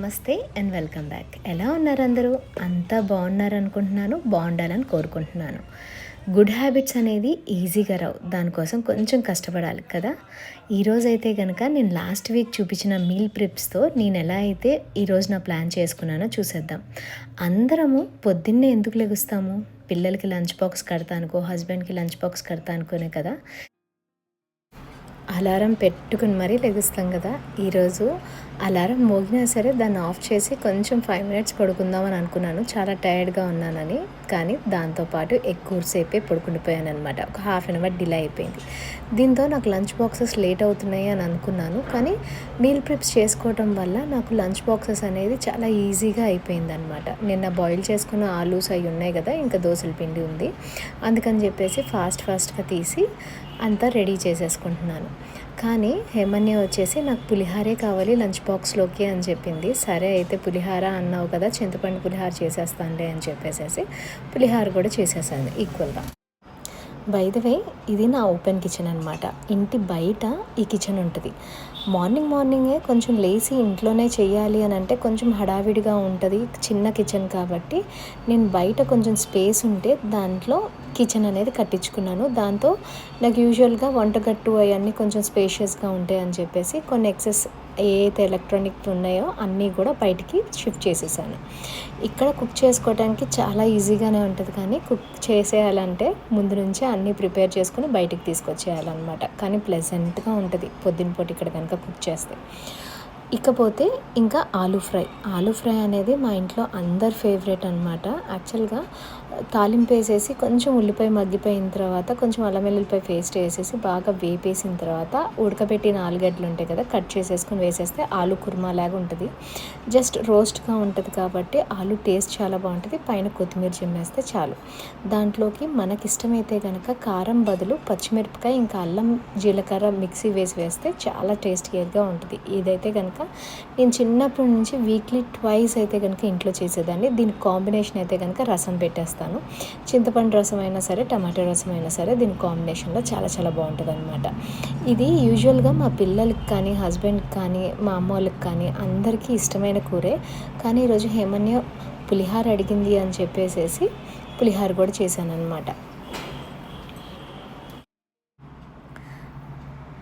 నమస్తే and welcome back. ఎలా ఉన్నారు అందరూ? అంతా బాగున్నారు అనుకుంటున్నాను, బాగుండాలని కోరుకుంటున్నాను. గుడ్ హ్యాబిట్స్ అనేది ఈజీగా రావు, దానికోసం కొంచెం కష్టపడాలి కదా. ఈరోజైతే కనుక నేను లాస్ట్ వీక్ చూపించిన మీల్ ప్రిప్స్తో నేను ఎలా అయితే ఈరోజు నా ప్లాన్ చేసుకున్నానో చూసేద్దాం. అందరము పొద్దున్నే ఎందుకు లెగుస్తాము? పిల్లలకి లంచ్ బాక్స్ కడతానుకో, హస్బెండ్కి లంచ్ బాక్స్ కడతానుకోనే కదా అలారం పెట్టుకుని మరీ లెగుస్తాం కదా. ఈరోజు అలారం మోగినా సరే దాన్ని ఆఫ్ చేసి కొంచెం 5 minutes పడుకుందామని అనుకున్నాను, చాలా టైర్డ్గా ఉన్నానని. కానీ దాంతోపాటు ఎక్కువసేపే పడుకుండిపోయాను అనమాట. ఒక 1/2 hour డిలే అయిపోయింది. దీంతో నాకు లంచ్ బాక్సెస్ లేట్ అవుతున్నాయి అని అనుకున్నాను. కానీ మీల్ ప్రిప్స్ చేసుకోవటం వల్ల నాకు లంచ్ బాక్సెస్ అనేది చాలా ఈజీగా అయిపోయింది అనమాట. నిన్న బాయిల్ చేసుకున్న ఆలూస్ అవి ఉన్నాయి కదా, ఇంకా దోసల పిండి ఉంది, అందుకని చెప్పేసి ఫాస్ట్గా తీసి అంతా రెడీ చేసేసుకుంటున్నాను. కానీ హేమన్య వచ్చేసి నాకు పులిహారే కావాలి లంచ్ బాక్స్లోకి అని చెప్పింది. సరే అయితే పులిహార అన్నావు కదా, చింతపండు పులిహార చేసేస్తానులే అని చెప్పేసి పులిహార కూడా చేసేసాను ఈక్వల్గా. బై ద వే, ఇది నా ఓపెన్ కిచెన్ అనమాట. ఇంటి బయట ఈ కిచెన్ ఉంటుంది. మార్నింగే కొంచెం లేచి ఇంట్లోనే చేయాలి అని అంటే కొంచెం హడావిడిగా ఉంటుంది, చిన్న కిచెన్ కాబట్టి నేను బయట కొంచెం స్పేస్ ఉంటే దాంట్లో కిచెన్ అనేది కట్టించుకున్నాను. దాంతో నాకు యూజువల్గా వంటగట్టు అవన్నీ కొంచెం స్పేషియస్గా ఉంటాయి అని చెప్పేసి కొన్ని ఎక్సెస్ ఏదైతే ఎలక్ట్రానిక్ ఉన్నాయో అన్నీ కూడా బయటికి షిఫ్ట్ చేసేసాను. ఇక్కడ కుక్ చేసుకోవడానికి చాలా ఈజీగానే ఉంటుంది, కానీ కుక్ చేసేయాలంటే ముందు నుంచే అన్నీ ప్రిపేర్ చేసుకుని బయటికి తీసుకొచ్చేయాలన్నమాట. కానీ ప్లెజెంట్గా ఉంటుంది పొద్దున పూట ఇక్కడ కనుక కుక్ చేస్తే. ఇకపోతే ఇంకా ఆలూ ఫ్రై అనేది మా ఇంట్లో అందరి ఫేవరెట్ అనమాట. యాక్చువల్గా తాలింపు వేసేసి కొంచెం ఉల్లిపాయ మగ్గిపోయిన తర్వాత కొంచెం అల్లం వెల్లుల్లిపాయ పేస్ట్ వేసేసి బాగా వేపేసిన తర్వాత ఉడకబెట్టిన ఆలుగడ్డలు ఉంటాయి కదా, కట్ చేసేసుకుని వేసేస్తే ఆలూ కుర్మా లాగా ఉంటుంది. జస్ట్ రోస్ట్గా ఉంటుంది కాబట్టి ఆలూ టేస్ట్ చాలా బాగుంటుంది. పైన కొత్తిమీర చిమ్మేస్తే చాలు. దాంట్లోకి మనకి ఇష్టమైతే కనుక కారం బదులు పచ్చిమిరపకాయ ఇంకా అల్లం జీలకర్ర మిక్సీ వేస్తే చాలా టేస్టీగా ఉంటుంది. ఇదైతే కనుక నేను చిన్నప్పటి నుంచి వీక్లీ 2 అయితే కనుక ఇంట్లో చేసేదాన్ని. దీనికి కాంబినేషన్ అయితే కనుక రసం పెట్టేస్తాను. చింతపండు రసం అయినా సరే, టమాటో రసం అయినా సరే, దీని కాంబినేషన్లో చాలా బాగుంటుంది అనమాట. ఇది యూజువల్గా మా పిల్లలకి కానీ, హస్బెండ్కి కానీ, మా అమ్మ వాళ్ళకి కానీ అందరికీ ఇష్టమైన కూరే. కానీ ఈరోజు హేమన్య పులిహార అడిగింది అని చెప్పేసి పులిహార కూడా చేశాను అనమాట.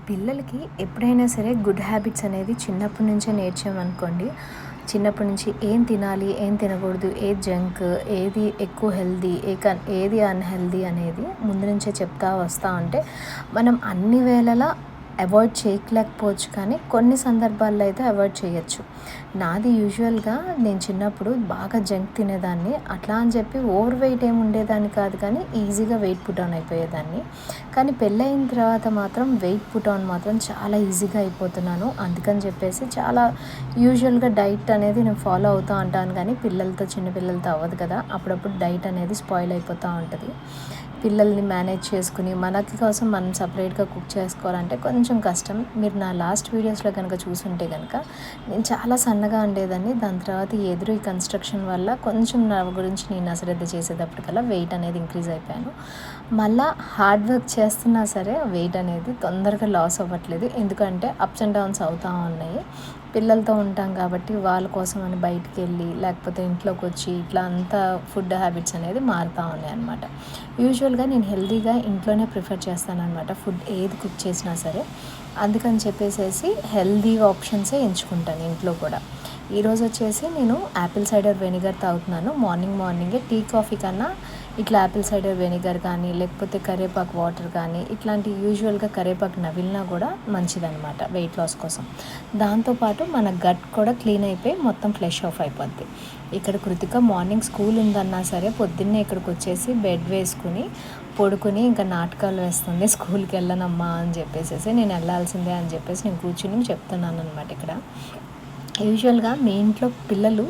పిల్లలకి ఎప్పుడైనా సరే గుడ్ హ్యాబిట్స్ అనేది చిన్నప్పటి నుంచే నేర్చామనుకోండి, చిన్నప్పటి నుంచి ఏం తినాలి, ఏం తినకూడదు, ఏది జంక్, ఏది ఎక్కువ హెల్దీ, ఏది అన్హెల్దీ అనేది ముందు నుంచే చెప్తా వస్తూ ఉంటే మనం అన్ని వేళలా అవాయిడ్ చేయలేకపోవచ్చు, కానీ కొన్ని సందర్భాల్లో అయితే అవాయిడ్ చేయొచ్చు. నాది యూజువల్గా నేను చిన్నప్పుడు బాగా జంక్ తినేదాన్ని. అట్లా అని చెప్పి ఓవర్ వెయిట్ ఏమి ఉండేదాన్ని కాదు, కానీ ఈజీగా వెయిట్ పుట్ ఆన్ అయిపోయేదాన్ని. కానీ పెళ్ళయిన తర్వాత మాత్రం వెయిట్ పుట్ ఆన్ మాత్రం చాలా ఈజీగా అయిపోతున్నాను. అందుకని చెప్పేసి చాలా యూజువల్గా డైట్ అనేది నేను ఫాలో అవుతూ ఉంటాను, కానీ చిన్న పిల్లలతో అవ్వదు కదా. అప్పుడప్పుడు డైట్ అనేది స్పాయిల్ అయిపోతూ ఉంటుంది. పిల్లల్ని మేనేజ్ చేసుకుని మనకి కోసం మనం సపరేట్గా కుక్ చేసుకోవాలంటే కొంచెం కష్టం. మీరు నా లాస్ట్ వీడియోస్లో కనుక చూసుంటే కనుక నేను చాలా సన్నగా ఉండేదాన్ని. దాని తర్వాత ఈ కన్స్ట్రక్షన్ వల్ల కొంచెం నా గురించి నేను అశ్రద్ధ చేసేటప్పటికల్లా వెయిట్ అనేది ఇంక్రీజ్ అయిపోయాను. మళ్ళీ హార్డ్ వర్క్ చేస్తున్నా సరే వెయిట్ అనేది తొందరగా లాస్ అవ్వట్లేదు, ఎందుకంటే అప్స్ అండ్ డౌన్స్ అవుతూ ఉన్నాయి. పిల్లలతో ఉంటాం కాబట్టి వాళ్ళ కోసం అని బయటికి వెళ్ళి లేకపోతే ఇంట్లోకి వచ్చి ఇట్లా అంతా ఫుడ్ హ్యాబిట్స్ అనేది మారుతూ ఉన్నాయి అన్నమాట. యూజువల్గా నేను హెల్తీగా ఇంట్లోనే ప్రిఫర్ చేస్తాను అనమాట, ఫుడ్ ఏది కుక్ చేసినా సరే. అందుకని చెప్పేసి హెల్తీ ఆప్షన్సే ఎంచుకుంటాను ఇంట్లో కూడా. ఈరోజు వచ్చేసి నేను యాపిల్ సైడర్ వెనిగర్ తాగుతున్నాను. మార్నింగే టీ కాఫీ కన్నా ఇట్లా యాపిల్ సైడర్ వెనిగర్ కానీ లేకపోతే కరివేపాకు వాటర్ కానీ ఇట్లాంటి యూజువల్గా కరివేపాకు నవిలినా కూడా మంచిదన్నమాట వెయిట్ లాస్ కోసం. దాంతోపాటు మన గట్ కూడా క్లీన్ అయిపోయి మొత్తం ఫ్లెష్ ఆఫ్ అయిపోద్ది. ఇక్కడ కృతిక మార్నింగ్ స్కూల్ ఉందన్నా సరే పొద్దున్నే ఇక్కడికి వచ్చేసి బెడ్ వేసుకుని పడుకుని ఇంకా నాటకాలు వేస్తుంది, స్కూల్కి వెళ్ళనమ్మా అని చెప్పేసి. నేను వెళ్ళాల్సిందే అని చెప్పేసి నేను కూర్చుని చెప్తున్నాను అనమాట. ఇక్కడ యూజువల్గా మీ ఇంట్లో పిల్లలు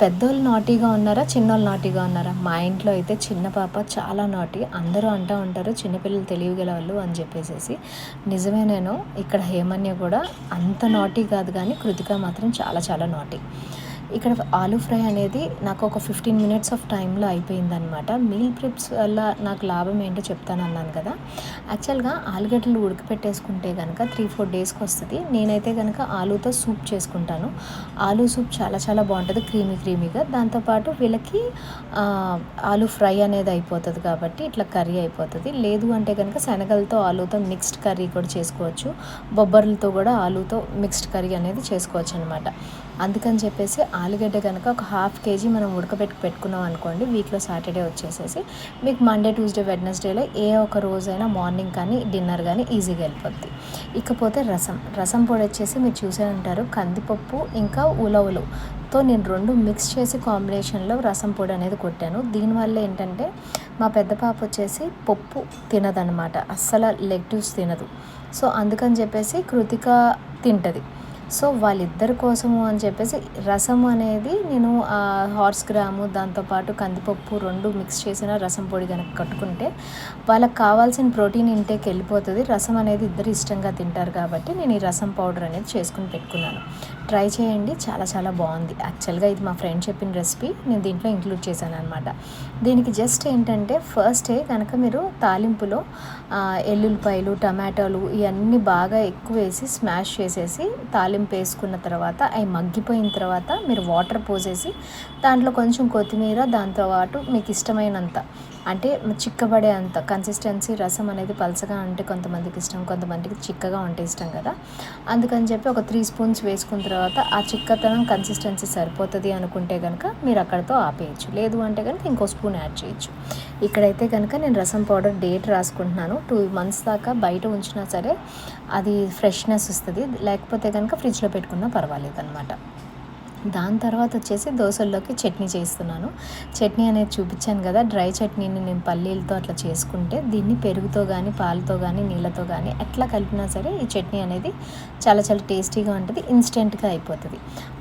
పెద్దోళ్ళు నాటీగా ఉన్నారా, చిన్నోళ్ళు నాటీగా ఉన్నారా? మా ఇంట్లో అయితే చిన్న పాప చాలా నాటీ. అందరూ అంటూ ఉంటారు చిన్నపిల్లలు తెలియగల వాళ్ళు అని చెప్పేసి. నిజమే, నేను ఇక్కడ హేమన్య కూడా అంత నాటీ కాదు, కానీ కృతిక మాత్రం చాలా నాటీ. ఇక్కడ ఆలూ ఫ్రై అనేది నాకు ఒక 15 మినిట్స్ ఆఫ్ టైంలో అయిపోయిందనమాట. మీల్ ప్రిప్స్ వల్ల నాకు లాభం ఏంటో చెప్తానన్నాను కదా. యాక్చువల్గా ఆలుగడ్డలు ఉడకపెట్టేసుకుంటే కనుక 3-4 డేస్కి వస్తుంది. నేనైతే కనుక ఆలూతో సూప్ చేసుకుంటాను. ఆలూ సూప్ చాలా చాలా బాగుంటుంది, క్రీమీగా. దాంతోపాటు వీళ్ళకి ఆలూ ఫ్రై అనేది అయిపోతుంది కాబట్టి ఇట్లా కర్రీ అయిపోతుంది. లేదు అంటే కనుక శనగలతో ఆలూతో మిక్స్డ్ కర్రీ కూడా చేసుకోవచ్చు. బొబ్బర్లతో కూడా ఆలూతో మిక్స్డ్ కర్రీ అనేది చేసుకోవచ్చు అనమాట. అందుకని చెప్పేసి ఆలుగడ్డ కనుక ఒక 1/2 kg మనం పెట్టుకున్నాం అనుకోండి, వీక్లో సాటర్డే వచ్చేసేసి మీకు మండే, ట్యూస్డే, వెడ్నెస్డేలో ఏ ఒక రోజైనా మార్నింగ్ కానీ డిన్నర్ కానీ ఈజీగా వెళ్ళిపోద్ది. ఇకపోతే రసం పొడి వచ్చేసి మీరు చూసే ఉంటారు, కందిపప్పు ఇంకా ఉలవలుతో నేను 2 మిక్స్ చేసి కాంబినేషన్లో రసం పొడి అనేది కొట్టాను. దీనివల్ల ఏంటంటే మా పెద్ద పాప వచ్చేసి పప్పు తినదనమాట, అస్సలు లెగ్యూమ్స్ తినదు. సో అందుకని చెప్పేసి కృతిక తింటుంది. సో వాళ్ళిద్దరి కోసము అని చెప్పేసి రసం అనేది నేను హార్స్ గ్రాము దాంతోపాటు కందిపప్పు 2 మిక్స్ చేసిన రసం పొడి కనుక కట్టుకుంటే వాళ్ళకి కావాల్సిన ప్రోటీన్ ఇంటేక్ వెళ్ళిపోతుంది. రసం అనేది ఇద్దరు ఇష్టంగా తింటారు కాబట్టి నేను ఈ రసం పౌడర్ అనేది చేసుకుని పెట్టుకున్నాను. ట్రై చేయండి, చాలా చాలా బాగుంది. యాక్చువల్గా ఇది మా ఫ్రెండ్ చెప్పిన రెసిపీ, నేను దీంట్లో ఇంక్లూడ్ చేశాను అనమాట. దీనికి జస్ట్ ఏంటంటే ఫస్టే కనుక మీరు తాలింపులో ఎల్లుల్లిపాయలు, టమాటాలు ఇవన్నీ బాగా ఎక్కువ వేసి స్మాష్ చేసేసి తాలింపు వేసుకున్న తర్వాత అవి మగ్గిపోయిన తర్వాత మీరు వాటర్ పోసేసి దాంట్లో కొంచెం కొత్తిమీర, దాంతోపాటు మీకు ఇష్టమైనంత అంటే చిక్కబడే అంత కన్సిస్టెన్సీ, రసం అనేది పలసగా అంటే కొంతమందికి ఇష్టం, కొంతమందికి చిక్కగా ఉంటే ఇష్టం కదా. అందుకని చెప్పి ఒక 3 స్పూన్స్ వేసుకున్న తర్వాత ఆ చిక్కతనం కన్సిస్టెన్సీ సరిపోతుంది అనుకుంటే కనుక మీరు అక్కడితో ఆపేయచ్చు. లేదు అంటే కనుక ఇంకో స్పూన్ యాడ్ చేయొచ్చు. ఇక్కడైతే కనుక నేను రసం పౌడర్ డేట్ రాసుకుంటున్నాను. 2 months దాకా బయట ఉంచినా సరే అది ఫ్రెష్నెస్ వస్తుంది, లేకపోతే కనుక ఫ్రిడ్జ్లో పెట్టుకున్నా పర్వాలేదు అనమాట. దాని తర్వాత వచ్చేసి దోశల్లోకి చట్నీ చేస్తున్నాను. చట్నీ అనేది చూపించాను కదా, డ్రై చట్నీని నేను పల్లీలతో అట్లా చేసుకుంటే దీన్ని పెరుగుతో కానీ, పాలతో కానీ, నీళ్ళతో కానీ ఎట్లా కలిపినా సరే ఈ చట్నీ అనేది చాలా చాలా టేస్టీగా ఉంటుంది, ఇన్స్టెంట్గా అయిపోతుంది.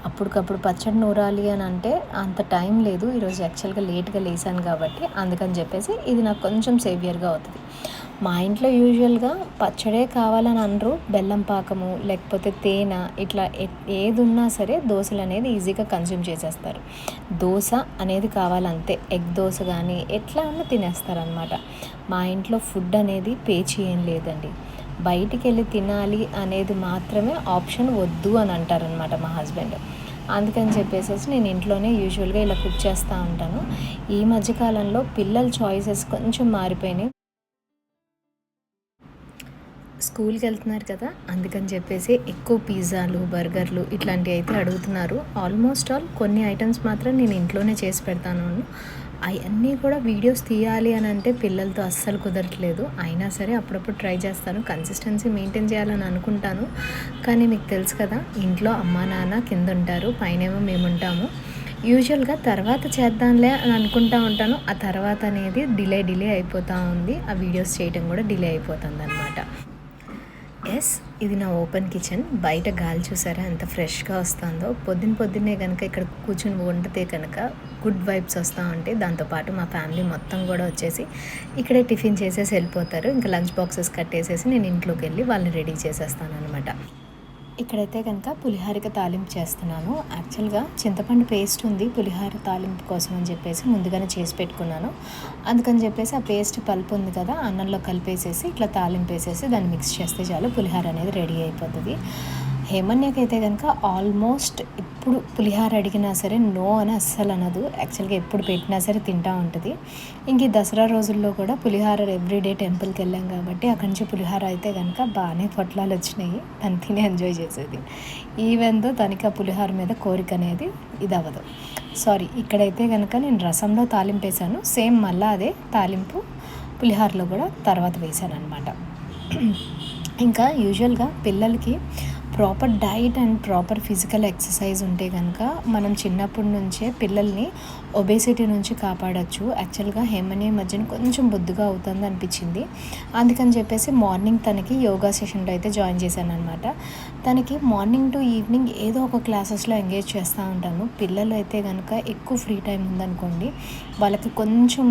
అప్పటికప్పుడు పచ్చడి నూరాలి అని అంటే అంత టైం లేదు. ఈరోజు యాక్చువల్గా లేట్గా లేసాను కాబట్టి అందుకని చెప్పేసి ఇది నాకు కొంచెం సేవియర్గా అవుతుంది. మా ఇంట్లో యూజువల్గా పచ్చడే కావాలని అనరు, బెల్లం పాకము లేకపోతే తేనె ఇట్లా ఏది ఉన్నా సరే దోశలు అనేది ఈజీగా కన్జ్యూమ్ చేసేస్తారు. దోశ అనేది కావాలంతే, ఎగ్ దోశ కానీ ఎట్లా అన్నా తినేస్తారనమాట. మా ఇంట్లో ఫుడ్ అనేది పేచి ఏం లేదండి. బయటికి వెళ్ళి తినాలి అనేది మాత్రమే ఆప్షన్, వద్దు అని అంటారనమాట మా హస్బెండ్. అందుకని చెప్పేసి నేను ఇంట్లోనే యూజువల్గా ఇలా కుక్ చేస్తూ ఉంటాను. ఈ మధ్యకాలంలో పిల్లల చాయిసెస్ కొంచెం మారిపోయినాయి. స్కూల్కి వెళ్తున్నారు కదా, అందుకని చెప్పేసి ఎక్కువ పిజ్జాలు, బర్గర్లు ఇట్లాంటివి అయితే అడుగుతున్నారు. ఆల్మోస్ట్ ఆల్ కొన్ని ఐటమ్స్ మాత్రం నేను ఇంట్లోనే చేసి పెడతాను. అవన్నీ కూడా వీడియోస్ తీయాలి అని అంటే పిల్లలతో అస్సలు కుదరట్లేదు. అయినా సరే అప్పుడప్పుడు ట్రై చేస్తాను, కన్సిస్టెన్సీ మెయింటైన్ చేయాలని అనుకుంటాను. కానీ మీకు తెలుసు కదా, ఇంట్లో అమ్మా నాన్న కింద ఉంటారు, పైనేమో మేము ఉంటాము. యూజువల్గా తర్వాత చేద్దాంలే అని అనుకుంటా ఉంటాను. ఆ తర్వాత అనేది డిలే అయిపోతూ ఉంది. ఆ వీడియోస్ చేయడం కూడా డిలే అయిపోతుంది అనమాట. ఎస్, ఇది నా ఓపెన్ కిచెన్. బయట గాలి చూసారా ఎంత ఫ్రెష్గా వస్తుందో. పొద్దున్నే కనుక ఇక్కడ కూర్చుని వండితే కనుక గుడ్ వైబ్స్ వస్తూ ఉంటాయి. దాంతోపాటు మా ఫ్యామిలీ మొత్తం కూడా వచ్చేసి ఇక్కడే టిఫిన్ చేసేసి వెళ్ళిపోతారు. ఇంకా లంచ్ బాక్సెస్ కట్టేసేసి నేను ఇంట్లోకి వెళ్ళి వాళ్ళని రెడీ చేసేస్తాను అనమాట. ఇక్కడైతే కనుక పులిహోరకి తాలింపు చేస్తున్నాను. యాక్చువల్గా చింతపండు పేస్ట్ ఉంది పులిహోర తాలింపు కోసం అని చెప్పేసి ముందుగానే చేసి పెట్టుకున్నాను. అందుకని చెప్పేసి ఆ పేస్ట్ పల్పు ఉంది కదా, అన్నంలో కలిపేసేసి ఇట్లా తాలింపు వేసేసి దాన్ని మిక్స్ చేస్తే చాలు పులిహోర అనేది రెడీ అయిపోతుంది. హేమన్యకైతే కనుక ఆల్మోస్ట్ ఎప్పుడు పులిహోర అడిగినా సరే నో అని అస్సలు అనదు. యాక్చువల్గా ఎప్పుడు పెట్టినా సరే తింటూ ఉంటుంది. ఇంక ఈ దసరా రోజుల్లో కూడా పులిహోర ఎవ్రీడే టెంపుల్కి వెళ్ళాం కాబట్టి అక్కడి నుంచి పులిహోర అయితే కనుక బాగానే పొట్లాలు వచ్చినాయి. తను తిని ఎంజాయ్ చేసేది. ఈవెన్తో తనకి ఆ పులిహోర మీద కోరిక అనేది ఇది అవ్వదు. ఇక్కడైతే కనుక నేను రసంలో తాలింపు వేసాను. సేమ్ మళ్ళీ అదే తాలింపు పులిహోరలో కూడా తర్వాత వేసాను అనమాట. ఇంకా యూజువల్గా పిల్లలకి proper diet and proper physical exercise ఉంటే కనుక మనం చిన్నప్పటి నుంచే పిల్లల్ని ఒబేసిటీ నుంచి కాపాడచ్చు. యాక్చువల్గా హేమని మధ్యన కొంచెం బొద్దుగా అవుతుంది అనిపించింది. అందుకని చెప్పేసి మార్నింగ్ తనకి యోగా సెషన్లో అయితే జాయిన్ చేశాను అనమాట. తనకి మార్నింగ్ టు ఈవినింగ్ ఏదో ఒక క్లాసెస్లో ఎంగేజ్ చేస్తూ ఉంటాను. పిల్లలు అయితే కనుక ఎక్కువ ఫ్రీ టైం ఉందనుకోండి, వాళ్ళకి కొంచెం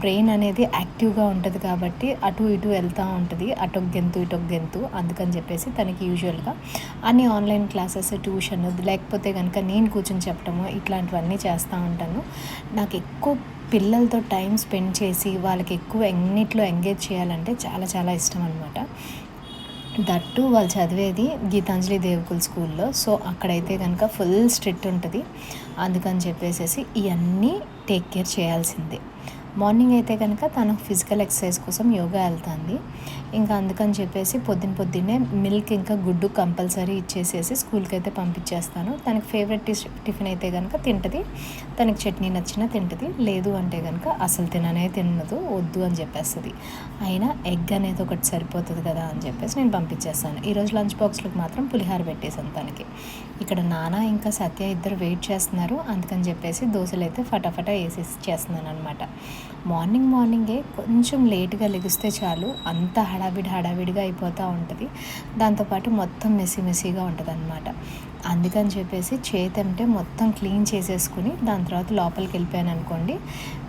బ్రెయిన్ అనేది యాక్టివ్గా ఉంటుంది కాబట్టి అటు ఇటు వెళ్తూ ఉంటుంది, అటొక గెంతు ఇటొక గెంతు. అందుకని చెప్పేసి తనకి యూజువల్గా అన్ని ఆన్లైన్ క్లాసెస్, ట్యూషన్, లేకపోతే కనుక నేను కూర్చొని చెప్పడము ఇట్లాంటివన్నీ చేస్తూ ఉంటాను. నాకు ఎక్కువ పిల్లలతో టైం స్పెండ్ చేసి వాళ్ళకి ఎక్కువ ఎన్నిట్లో ఎంగేజ్ చేయాలంటే చాలా చాలా ఇష్టం అనమాట. దట్టు వాళ్ళు చదివేది గీతాంజలి దేవకుల్ స్కూల్లో. సో అక్కడైతే కనుక ఫుల్ స్ట్రిక్ట్ ఉంటుంది. అందుకని చెప్పేసి ఇవన్నీ టేక్ కేర్ చేయాల్సిందే. మార్నింగ్ అయితే కనుక తను ఫిజికల్ ఎక్సర్సైజ్ కోసం యోగా వెళ్తుంది. ఇంకా అందుకని చెప్పేసి పొద్దున్నే మిల్క్ ఇంకా గుడ్డు కంపల్సరీ ఇచ్చేసేసి స్కూల్కి అయితే పంపించేస్తాను. తనకి ఫేవరెట్ టిఫిన్ అయితే కనుక తింటుంది, తనకి చట్నీ నచ్చినా తింటుంది, లేదు అంటే కనుక అసలు తినదు, వద్దు అని చెప్పేస్తుంది. అయినా ఎగ్ అనేది ఒకటి సరిపోతుంది కదా అని చెప్పేసి నేను పంపించేస్తాను. ఈరోజు లంచ్ బాక్స్లోకి మాత్రం పులిహార పెట్టేసాను తనకి. ఇక్కడ నాన్న ఇంకా సత్య ఇద్దరు వెయిట్ చేస్తున్నారు. అందుకని చెప్పేసి దోశలు అయితే ఫటాఫటా వేసేసి చేస్తున్నాను అనమాట. మార్నింగే కొంచెం లేట్గా లెగిస్తే చాలు, అంత హడావిడిగా అయిపోతూ ఉంటుంది. దాంతోపాటు మొత్తం మెస్సీగా ఉంటుంది అనమాట. అందుకని చెప్పేసి చేతంటే మొత్తం క్లీన్ చేసేసుకుని దాని తర్వాత లోపలికి వెళ్ళిపోయాను అనుకోండి,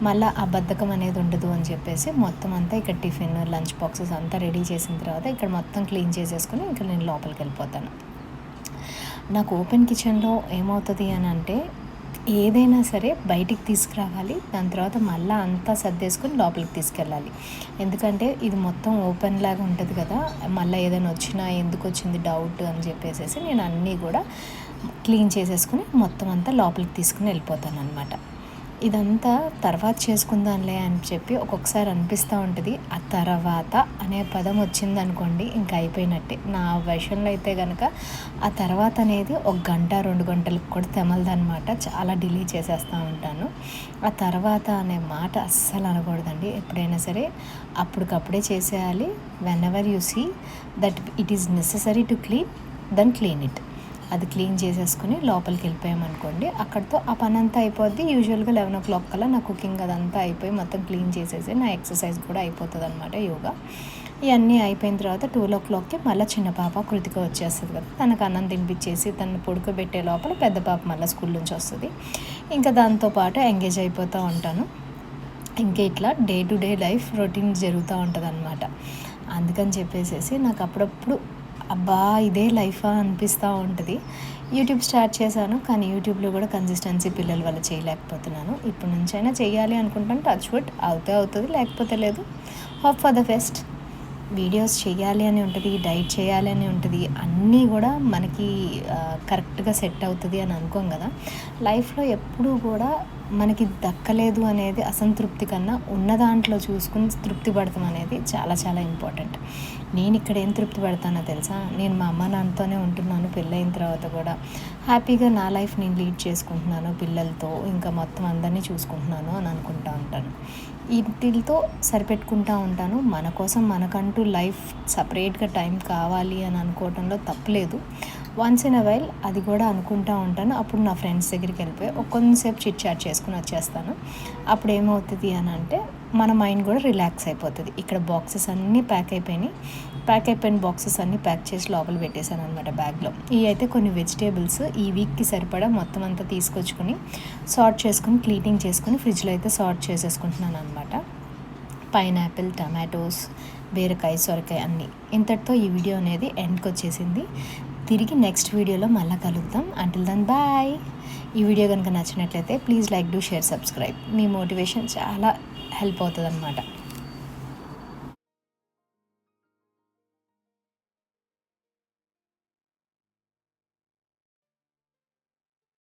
మళ్ళీ ఆ బద్ధకం అనేది ఉండదు అని చెప్పేసి మొత్తం అంతా ఇక్కడ టిఫిన్, లంచ్ బాక్సెస్ అంతా రెడీ చేసిన తర్వాత ఇక్కడ మొత్తం క్లీన్ చేసేసుకుని ఇంకా నేను లోపలికి వెళ్ళిపోతాను. నాకు ఓపెన్ కిచెన్లో ఏమవుతుంది అని అంటే, ఏదైనా సరే బయటికి తీసుకురావాలి, దాని తర్వాత మళ్ళీ అంతా సర్దేసుకొని లోపలికి తీసుకెళ్ళాలి. ఎందుకంటే ఇది మొత్తం ఓపెన్ లాగా ఉంటుంది కదా, మళ్ళీ ఏదైనా వచ్చినా ఎందుకు వచ్చింది డౌట్ అని చెప్పేసి నేను అన్నీ కూడా క్లీన్ చేసేసుకుని మొత్తం అంతా లోపలికి తీసుకుని వెళ్ళిపోతాను అనమాట. ఇదంతా తర్వాత చేసుకుందాంలే అని చెప్పి ఒక్కొక్కసారి అనిపిస్తూ ఉంటుంది. ఆ తర్వాత అనే పదం వచ్చిందనుకోండి ఇంకా అయిపోయినట్టే. నా విషయంలో అయితే కనుక ఆ తర్వాత అనేది 1 గంట 2 గంటలకు కూడా తెమలదనమాట. చాలా డిలే చేసేస్తూ ఉంటాను. ఆ తర్వాత అనే మాట అస్సలు అనకూడదండి. ఎప్పుడైనా సరే అప్పటికప్పుడే చేసేయాలి. Whenever you see that it is necessary to clean, then clean it. అది క్లీన్ చేసేసుకుని లోపలికి వెళ్ళిపోయామనుకోండి, అక్కడితో ఆ పని అంతా అయిపోద్ది. యూజువల్గా 11 o'clock కల్లా నా కుకింగ్ అదంతా అయిపోయి మొత్తం క్లీన్ చేసేసి నా ఎక్సర్సైజ్ కూడా అయిపోతుంది అనమాట, యోగా. ఇవన్నీ అయిపోయిన తర్వాత 12 o'clockకి మళ్ళీ చిన్న పాప కృతిక వచ్చేస్తుంది కదా, తనకు అన్నం తినిపించేసి తను పడుకోబెట్టే లోపల పెద్ద పాప మళ్ళీ స్కూల్ నుంచి వస్తుంది. ఇంకా దాంతోపాటు ఎంగేజ్ అయిపోతూ ఉంటాను. ఇంకా ఇట్లా day to day life routine జరుగుతూ ఉంటుంది అనమాట. అందుకని చెప్పేసి నాకు అప్పుడప్పుడు అబ్బా ఇదే లైఫా అనిపిస్తూ ఉంటుంది. యూట్యూబ్ స్టార్ట్ చేశాను, కానీ యూట్యూబ్లో కూడా కన్సిస్టెన్సీ పిల్లల వల్ల చేయలేకపోతున్నాను. ఇప్పటి నుంచైనా చేయాలి అనుకుంటాను. టచ్ వుడ్ అవుతుంది, లేకపోతే లేదు. Hope for the best. Videos చేయాలి అని ఉంటుంది, డైట్ చేయాలి అని ఉంటుంది, అన్నీ కూడా మనకి కరెక్ట్గా సెట్ అవుతుంది అని అనుకోం కదా. లైఫ్లో ఎప్పుడూ కూడా మనకి దక్కలేదు అనేది అసంతృప్తి కన్నా ఉన్న దాంట్లో చూసుకుని తృప్తి పడతాం అనేది చాలా చాలా ఇంపార్టెంట్. నేను ఇక్కడ ఏం తృప్తి పడతానో తెలుసా, నేను మా అమ్మ నాన్నతోనే ఉంటున్నాను, పెళ్ళైన తర్వాత కూడా హ్యాపీగా నా లైఫ్ నేను లీడ్ చేసుకుంటున్నాను పిల్లలతో, ఇంకా మొత్తం అందరినీ చూసుకుంటున్నాను అని అనుకుంటూ ఉంటాను. వీటితో సరిపెట్టుకుంటూ ఉంటాను. మన కోసం మనకంటూ లైఫ్ సపరేట్గా టైం కావాలి అని అనుకోవడంలో తప్పలేదు. వన్స్ ఇన్ అ వైల్ అది కూడా అనుకుంటూ ఉంటాను. అప్పుడు నా ఫ్రెండ్స్ దగ్గరికి వెళ్ళిపోయి కొంతసేపు చిట్ చాట్ చేసుకుని వచ్చేస్తాను. అప్పుడు ఏమవుతుంది అని అంటే మన మైండ్ కూడా రిలాక్స్ అయిపోతుంది. ఇక్కడ బాక్సెస్ అన్నీ ప్యాక్ అయిపోయిన బాక్సెస్ అన్నీ ప్యాక్ చేసి లోపల పెట్టేశాను అనమాట బ్యాగ్లో. ఇవి అయితే కొన్ని వెజిటేబుల్స్ ఈ వీక్కి సరిపడా మొత్తం అంతా తీసుకొచ్చుకొని సార్ట్ చేసుకుని క్లీనింగ్ చేసుకుని ఫ్రిడ్జ్లో అయితే సార్ట్ చేసేసుకుంటున్నాను అనమాట. పైనాపిల్, టమాటోస్, బీరకాయ, సొరకాయ అన్నీ. ఇంతటితో ఈ వీడియో అనేది ఎండ్కి వచ్చేసింది. తిరిగి నెక్స్ట్ వీడియోలో మళ్ళీ కలుద్దాం. Until then bye. ఈ వీడియో కనుక నచ్చినట్లయితే please like, do, share, subscribe. మీ మోటివేషన్ చాలా హెల్ప్ అవుతుంది అనమాట.